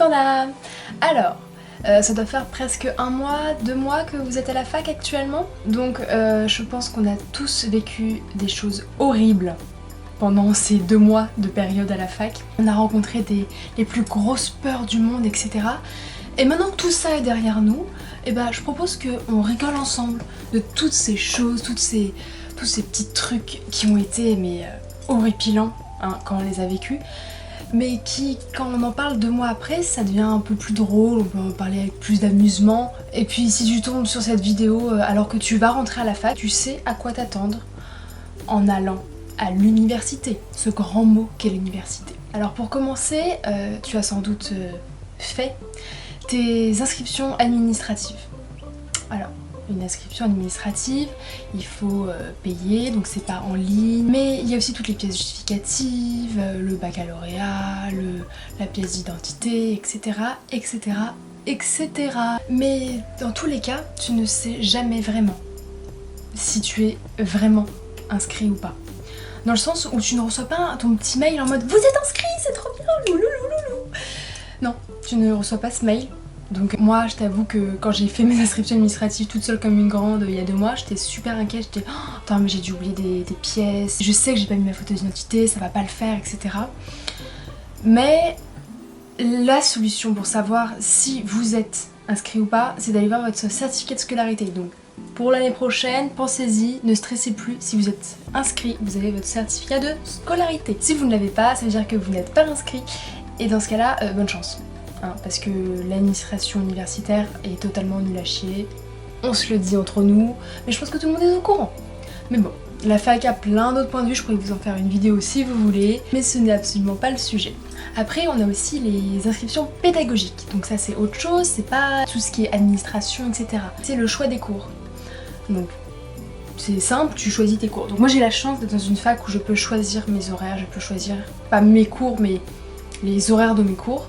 Panda. Alors, ça doit faire presque 1 mois, 2 mois que vous êtes à la fac actuellement. Donc je pense qu'on a tous vécu des choses horribles pendant ces 2 mois de période à la fac. On a rencontré les plus grosses peurs du monde, etc. Et maintenant que tout ça est derrière nous, je propose qu'on rigole ensemble de toutes ces choses, tous ces petits trucs qui ont été horripilants quand on les a vécus. Mais qui, quand on en parle 2 mois après, ça devient un peu plus drôle, on peut en parler avec plus d'amusement. Et puis si tu tombes sur cette vidéo alors que tu vas rentrer à la fac, tu sais à quoi t'attendre en allant à l'université, ce grand mot qu'est l'université. Alors pour commencer, tu as sans doute fait tes inscriptions administratives. Alors, une inscription administrative, il faut payer, donc c'est pas en ligne, mais il y a aussi toutes les pièces justificatives, le baccalauréat, la pièce d'identité, etc., etc., etc. Mais dans tous les cas, tu ne sais jamais vraiment si tu es vraiment inscrit ou pas. Dans le sens où tu ne reçois pas ton petit mail en mode « Vous êtes inscrit, c'est trop bien, loulouloulou !» Non, tu ne reçois pas ce mail. Donc moi je t'avoue que quand j'ai fait mes inscriptions administratives toute seule comme une grande il y a 2 mois, j'étais super inquiète, j'étais oh, attends mais j'ai dû oublier des pièces, je sais que j'ai pas mis ma photo d'identité, ça va pas le faire, etc. Mais la solution pour savoir si vous êtes inscrit ou pas, c'est d'aller voir votre certificat de scolarité. Donc pour l'année prochaine, pensez-y, ne stressez plus, si vous êtes inscrit, vous avez votre certificat de scolarité. Si vous ne l'avez pas, ça veut dire que vous n'êtes pas inscrit et dans ce cas-là, bonne chance. Parce que l'administration universitaire est totalement nulle à chier, on se le dit entre nous, mais je pense que tout le monde est au courant. Mais bon, la fac a plein d'autres points de vue, je pourrais vous en faire une vidéo si vous voulez, mais ce n'est absolument pas le sujet. Après, on a aussi les inscriptions pédagogiques, donc ça c'est autre chose, c'est pas tout ce qui est administration, etc. C'est le choix des cours. Donc c'est simple, tu choisis tes cours. Donc moi j'ai la chance d'être dans une fac où je peux choisir mes horaires, je peux choisir, pas mes cours, mais les horaires de mes cours.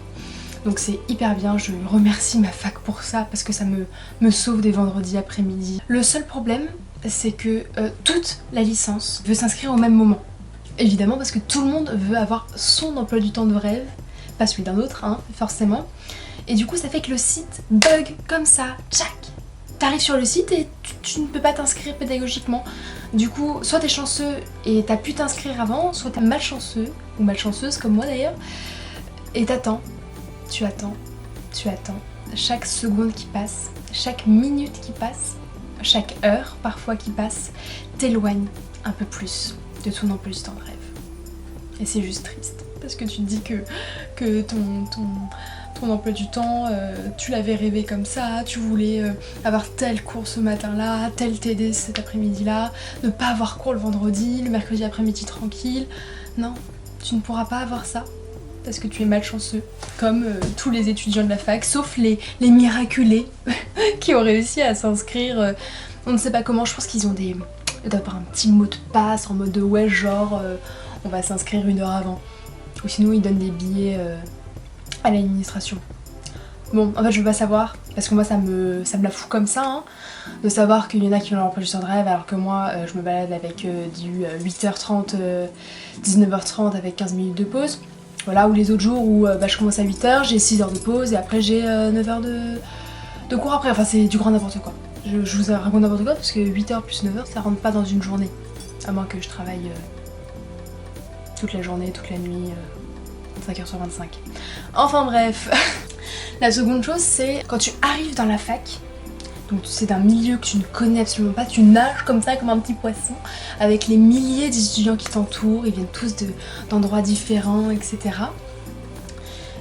Donc c'est hyper bien, je remercie ma fac pour ça parce que ça me sauve des vendredis après-midi. Le seul problème, c'est que toute la licence veut s'inscrire au même moment. Évidemment parce que tout le monde veut avoir son emploi du temps de rêve, pas celui d'un autre, forcément. Et du coup ça fait que le site bug comme ça, tchac. T'arrives sur le site et tu ne peux pas t'inscrire pédagogiquement. Du coup, soit t'es chanceux et t'as pu t'inscrire avant, soit t'es malchanceux, ou malchanceuse comme moi d'ailleurs, et t'attends. Tu attends, chaque seconde qui passe, chaque minute qui passe, chaque heure parfois qui passe, t'éloigne un peu plus de ton emploi du temps de rêve. Et c'est juste triste, parce que tu te dis que ton emploi du temps, tu l'avais rêvé comme ça, tu voulais avoir tel cours ce matin-là, tel TD cet après-midi-là, ne pas avoir cours le vendredi, le mercredi après-midi tranquille. Non, tu ne pourras pas avoir ça. Parce que tu es malchanceux, comme tous les étudiants de la fac, sauf les miraculés qui ont réussi à s'inscrire, on ne sait pas comment, je pense qu'ils ont ils doivent avoir un petit mot de passe en mode de ouais genre on va s'inscrire 1 heure avant. Ou sinon ils donnent des billets à l'administration. Bon, en fait je veux pas savoir, parce que moi ça me la fout comme ça, de savoir qu'il y en a qui ont leur emploi du temps de rêve alors que moi je me balade avec du 8h30, 19h30 avec 15 minutes de pause. Voilà, ou les autres jours où je commence à 8h, j'ai 6 heures de pause et après j'ai 9 heures de cours après. Enfin c'est du grand n'importe quoi. Je vous raconte n'importe quoi parce que 8h plus 9h ça rentre pas dans une journée. À moins que je travaille toute la journée, toute la nuit, 25h sur 25. Enfin bref. La seconde chose c'est quand tu arrives dans la fac, donc c'est un milieu que tu ne connais absolument pas, tu nages comme ça, comme un petit poisson, avec les milliers d'étudiants qui t'entourent, ils viennent tous d'endroits différents, etc.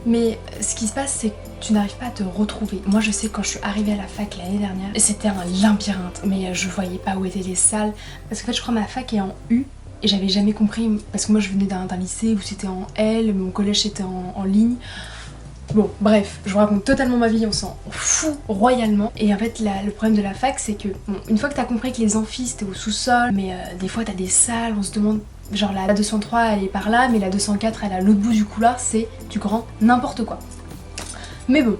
Mais ce qui se passe, c'est que tu n'arrives pas à te retrouver. Moi je sais quand je suis arrivée à la fac l'année dernière, c'était un labyrinthe, mais je voyais pas où étaient les salles, parce qu'en fait je crois ma fac est en U, et j'avais jamais compris, parce que moi je venais d'un lycée où c'était en L, mon collège était en ligne. Bon, bref, je vous raconte totalement ma vie, on s'en fout royalement. Et en fait, le problème de la fac, c'est que, bon, une fois que t'as compris que les amphis c'était au sous-sol, mais des fois t'as des salles, on se demande, genre la 203 elle est par là, mais la 204 elle est à l'autre bout du couloir, c'est du grand n'importe quoi. Mais bon,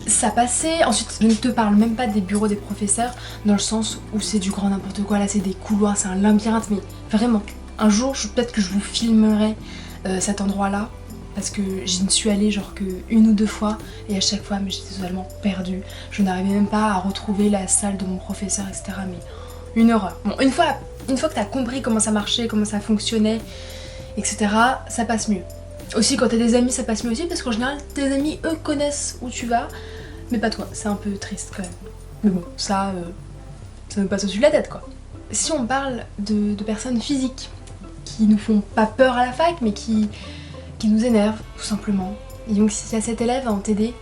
ça passait. Ensuite, je ne te parle même pas des bureaux des professeurs, dans le sens où c'est du grand n'importe quoi, là c'est des couloirs, c'est un labyrinthe, mais vraiment, un jour, peut-être que je vous filmerai cet endroit-là. parce que je ne suis allée genre que 1 ou 2 fois et à chaque fois mais j'étais totalement perdue. Je n'arrivais même pas à retrouver la salle de mon professeur, etc. Mais une horreur. Bon, une fois que t'as compris comment ça marchait, comment ça fonctionnait, etc., ça passe mieux. Aussi quand t'as des amis ça passe mieux aussi parce qu'en général tes amis eux connaissent où tu vas, mais pas toi, c'est un peu triste quand même. Mais bon, ça me passe au-dessus de la tête quoi. Si on parle de personnes physiques qui nous font pas peur à la fac mais qui nous énervent tout simplement. Et donc il y a cet élève en TD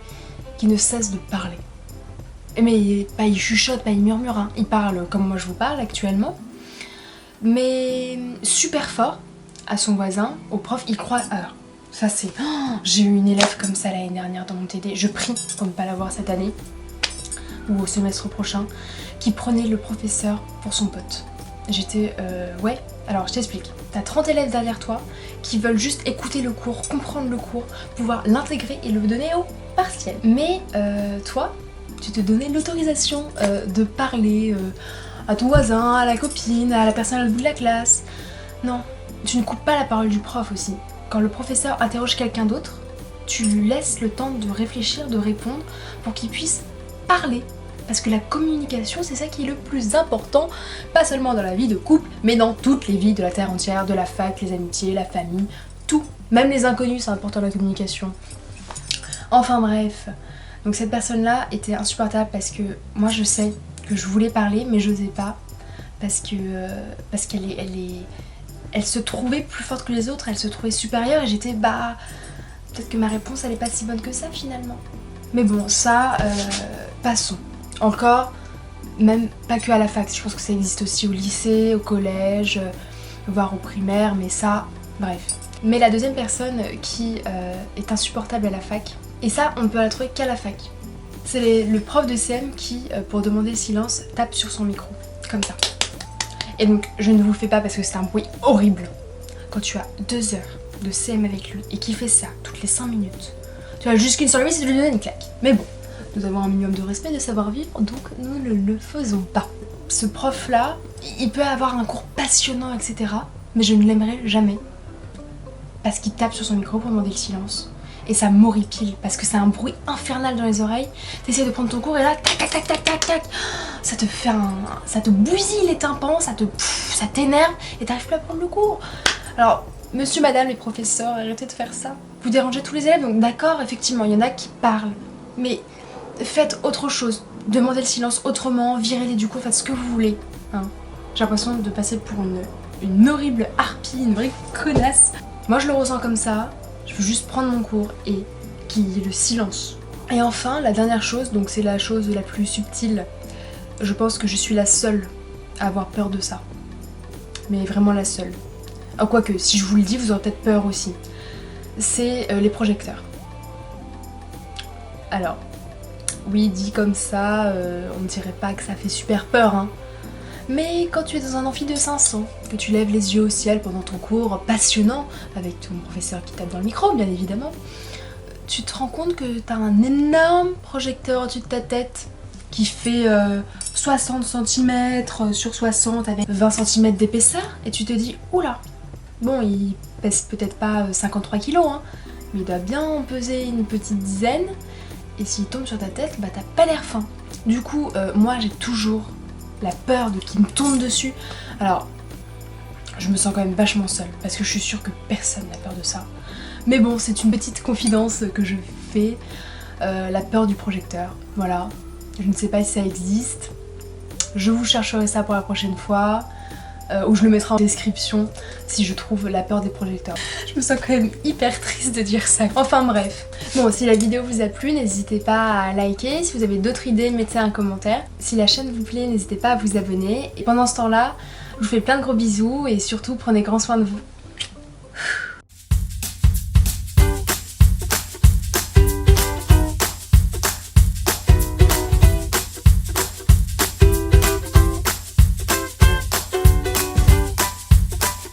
qui ne cesse de parler. Mais pas il chuchote, pas il murmure, hein. Il parle comme moi je vous parle actuellement, mais super fort à son voisin, au prof, il croit... Alors ça c'est... Oh, j'ai eu une élève comme ça l'année dernière dans mon TD, je prie pour ne pas l'avoir cette année, ou au semestre prochain, qui prenait le professeur pour son pote. J'étais... ouais, alors je t'explique. T'as 30 élèves derrière toi qui veulent juste écouter le cours, comprendre le cours, pouvoir l'intégrer et le donner au partiel. Mais toi, tu te donnais l'autorisation de parler à ton voisin, à la copine, à la personne à l'autre bout de la classe. Non, tu ne coupes pas la parole du prof aussi. Quand le professeur interroge quelqu'un d'autre, tu lui laisses le temps de réfléchir, de répondre pour qu'il puisse parler. Parce que la communication, c'est ça qui est le plus important, pas seulement dans la vie de couple, mais dans toutes les vies de la terre entière, de la fac, les amitiés, la famille, tout. Même les inconnus, c'est important la communication. Enfin bref, donc cette personne-là était insupportable parce que moi je sais que je voulais parler, mais je n'osais pas. Parce qu'elle elle se trouvait plus forte que les autres, elle se trouvait supérieure et j'étais bah... Peut-être que ma réponse elle est pas si bonne que ça finalement. Mais bon, ça, passons. Encore, même pas que à la fac, je pense que ça existe aussi au lycée, au collège, voire au primaire, mais ça, bref. Mais la deuxième personne qui est insupportable à la fac, et ça on ne peut la trouver qu'à la fac, c'est le prof de CM qui, pour demander le silence, tape sur son micro, comme ça. Et donc je ne vous le fais pas parce que c'est un bruit horrible. Quand tu as 2 heures de CM avec lui et qu'il fait ça toutes les 5 minutes, tu as juste qu'une seule envie, c'est de lui donner une claque. Mais bon. Nous avons un minimum de respect, de savoir-vivre, donc nous ne le faisons pas. Ce prof-là, il peut avoir un cours passionnant, etc. Mais je ne l'aimerais jamais. Parce qu'il tape sur son micro pour demander le silence. Et ça m'horripile, parce que c'est un bruit infernal dans les oreilles. T'essaies de prendre ton cours et là, tac, tac, tac, tac, tac, tac. Ça te fait ça te bousille les tympans, ça t'énerve et t'arrives plus à prendre le cours. Alors, monsieur, madame, les professeurs, arrêtez de faire ça. Vous dérangez tous les élèves, donc d'accord, effectivement, il y en a qui parlent. Mais... faites autre chose, demandez le silence autrement, virez-les du cours, faites ce que vous voulez. Hein. J'ai l'impression de passer pour une horrible harpie, une vraie connasse. Moi je le ressens comme ça, je veux juste prendre mon cours et qu'il y ait le silence. Et enfin, la dernière chose, donc c'est la chose la plus subtile, je pense que je suis la seule à avoir peur de ça. Mais vraiment la seule. Ah, quoique, si je vous le dis, vous aurez peut-être peur aussi. C'est les projecteurs. Alors... oui, dit comme ça, on ne dirait pas que ça fait super peur, hein. Mais quand tu es dans un amphi de 500, que tu lèves les yeux au ciel pendant ton cours passionnant, avec ton professeur qui tape dans le micro, bien évidemment, tu te rends compte que t'as un énorme projecteur au-dessus de ta tête qui fait 60 cm sur 60 avec 20 cm d'épaisseur, et tu te dis, oula, bon, il pèse peut-être pas 53 kg, hein, mais il doit bien en peser une petite dizaine. Et s'il tombe sur ta tête, bah t'as pas l'air fin. Du coup, moi j'ai toujours la peur de qu'il me tombe dessus. Alors, je me sens quand même vachement seule, parce que je suis sûre que personne n'a peur de ça. Mais bon, c'est une petite confidence que je fais. La peur du projecteur, voilà. Je ne sais pas si ça existe. Je vous chercherai ça pour la prochaine fois. Ou je le mettrai en description si je trouve la peur des projecteurs. Je me sens quand même hyper triste de dire ça. Enfin bref. Bon, si la vidéo vous a plu, n'hésitez pas à liker. Si vous avez d'autres idées, mettez un commentaire. Si la chaîne vous plaît, n'hésitez pas à vous abonner. Et pendant ce temps-là, je vous fais plein de gros bisous et surtout prenez grand soin de vous.